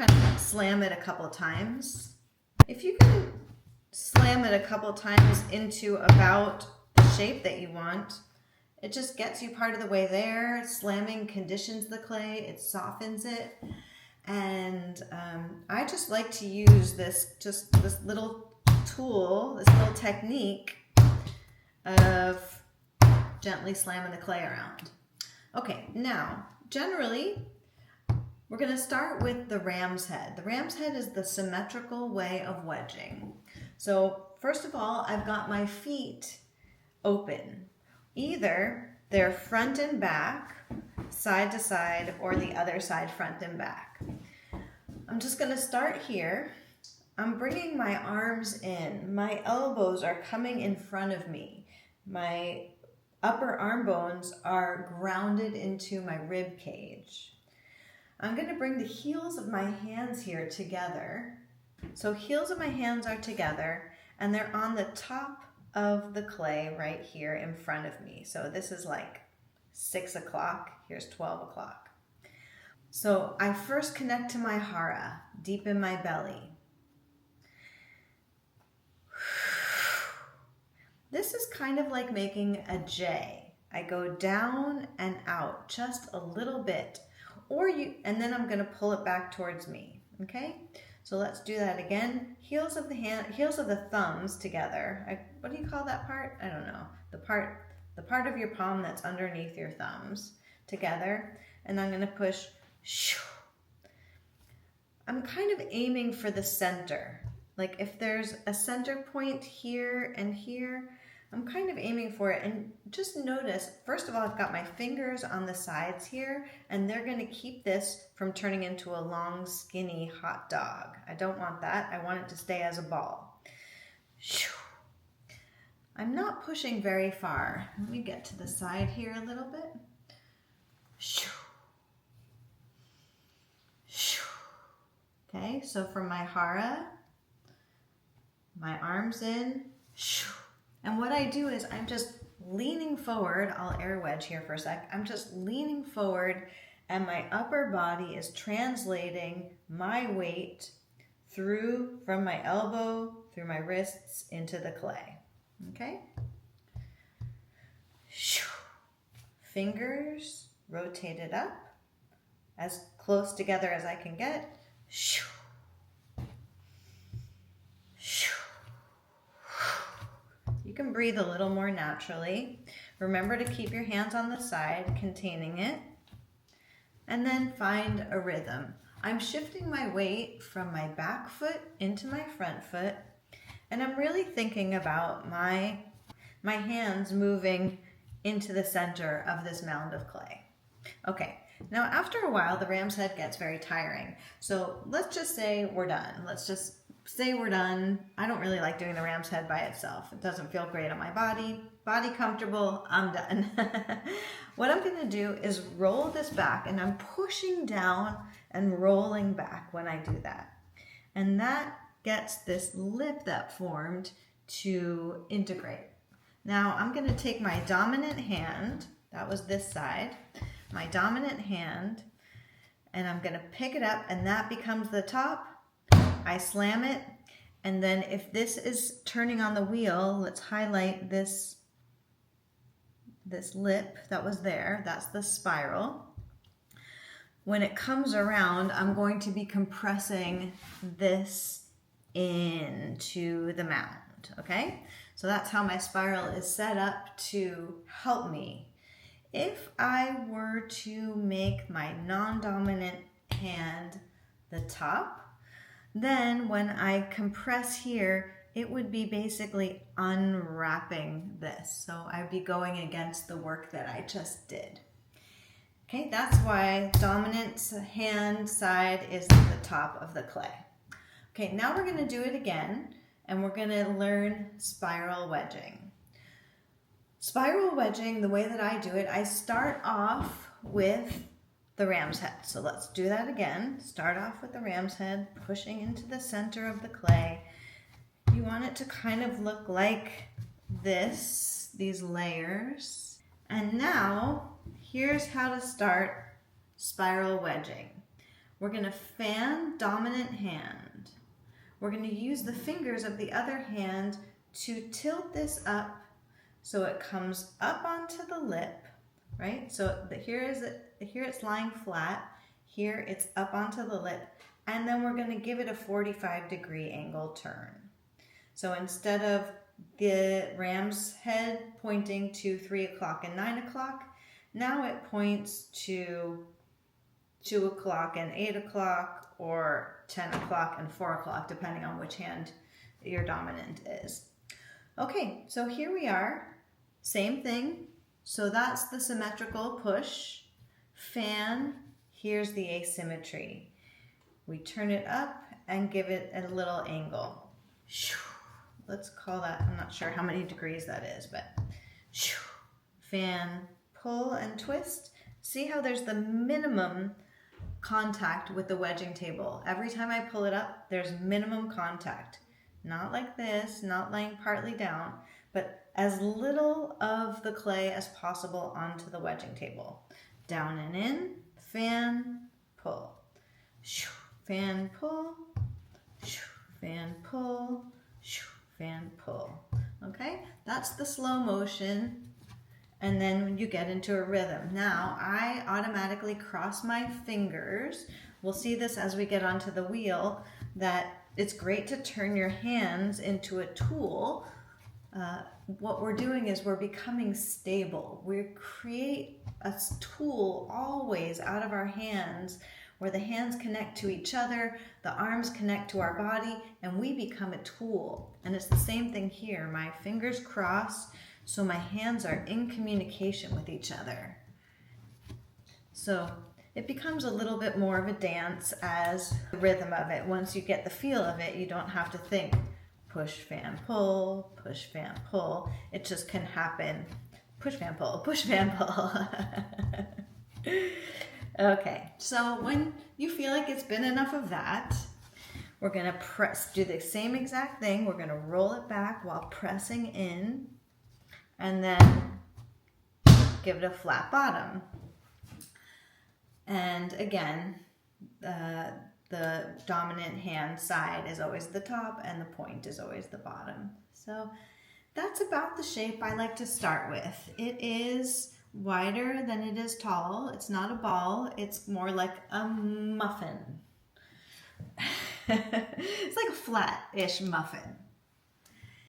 kind of slam it a couple times. If you can slam it a couple times into about the shape that you want, it just gets you part of the way there. Slamming conditions the clay, it softens it. And I just like to use this little tool, this little technique of gently slamming the clay around. Okay, now, generally, we're going to start with the ram's head. The ram's head is the symmetrical way of wedging. So, first of all, I've got my feet open. Either they're front and back, side to side, or the other side front and back. I'm just going to start here. I'm bringing my arms in. My elbows are coming in front of me. My upper arm bones are grounded into my rib cage. I'm going to bring the heels of my hands here together. So heels of my hands are together and they're on the top of the clay right here in front of me. So this is like 6 o'clock. Here's 12 o'clock. So I first connect to my hara, deep in my belly. This is kind of like making a J. I go down and out just a little bit, and then I'm going to pull it back towards me. Okay? So let's do that again. Heels of the thumbs together. What do you call that part? I don't know. The part of your palm that's underneath your thumbs together, and I'm going to push. I'm kind of aiming for the center. Like if there's a center point here and here, I'm kind of aiming for it. And just notice, first of all, I've got my fingers on the sides here, and they're going to keep this from turning into a long, skinny hot dog. I don't want that. I want it to stay as a ball. I'm not pushing very far. Let me get to the side here a little bit. Okay, so from my hara, my arms in, and what I do is I'm just leaning forward. I'll air wedge here for a sec. I'm just leaning forward and my upper body is translating my weight from my elbow, through my wrists into the clay. Okay? Fingers rotated up as close together as I can get. You can breathe a little more naturally. Remember to keep your hands on the side, containing it. And then find a rhythm. I'm shifting my weight from my back foot into my front foot. And I'm really thinking about my hands moving into the center of this mound of clay. Okay, now after a while, the ram's head gets very tiring. So let's just say we're done. Let's just say we're done. I don't really like doing the ram's head by itself. It doesn't feel great on my body. Body comfortable, I'm done. What I'm gonna do is roll this back, and I'm pushing down and rolling back when I do that. And that gets this lip that formed to integrate. Now I'm gonna take my dominant hand, that was this side, my dominant hand, and I'm gonna pick it up, and that becomes the top. I slam it, and then if this is turning on the wheel, let's highlight this lip that was there. That's the spiral. When it comes around, I'm going to be compressing this into the mound, okay? So that's how my spiral is set up to help me. If I were to make my non-dominant hand the top, then when I compress here, it would be basically unwrapping this. So I'd be going against the work that I just did. Okay, that's why dominant hand side is the top of the clay. Okay, now we're gonna do it again, and we're gonna learn spiral wedging. Spiral wedging, the way that I do it, I start off with the ram's head. So let's do that again. Start off with the ram's head, pushing into the center of the clay. You want it to kind of look like this, these layers. And now, here's how to start spiral wedging. We're going to fan dominant hand. We're going to use the fingers of the other hand to tilt this up so it comes up onto the lip, right? So here it's lying flat, here it's up onto the lip, and then we're going to give it a 45-degree angle turn. So instead of the ram's head pointing to 3 o'clock and 9 o'clock, now it points to 2 o'clock and 8 o'clock, or 10 o'clock and 4 o'clock, depending on which hand your dominant is. Okay, so here we are. Same thing. So that's the symmetrical push. Fan, here's the asymmetry. We turn it up and give it a little angle. Let's call that, I'm not sure how many degrees that is, but fan, pull and twist. See how there's the minimum contact with the wedging table. Every time I pull it up, there's minimum contact. Not like this, not laying partly down, but as little of the clay as possible onto the wedging table. Down and in, fan, pull. Fan, pull, fan, pull, fan, pull. Okay, that's the slow motion. And then when you get into a rhythm. Now I automatically cross my fingers. We'll see this as we get onto the wheel, that it's great to turn your hands into a tool. What we're doing is we're becoming stable. We create a tool always out of our hands, where the hands connect to each other, the arms connect to our body, and we become a tool. And it's the same thing here. My fingers cross, so my hands are in communication with each other. So it becomes a little bit more of a dance as the rhythm of it. Once you get the feel of it, you don't have to think push, fan, pull, push, fan, pull. It just can happen. Push, fan, pull, push, fan, pull. Okay, so when you feel like it's been enough of that, we're gonna do the same exact thing. We're gonna roll it back while pressing in, and then give it a flat bottom. And again, the dominant hand side is always the top and the point is always the bottom. So that's about the shape I like to start with. It is wider than it is tall. It's not a ball, it's more like a muffin. It's like a flat-ish muffin.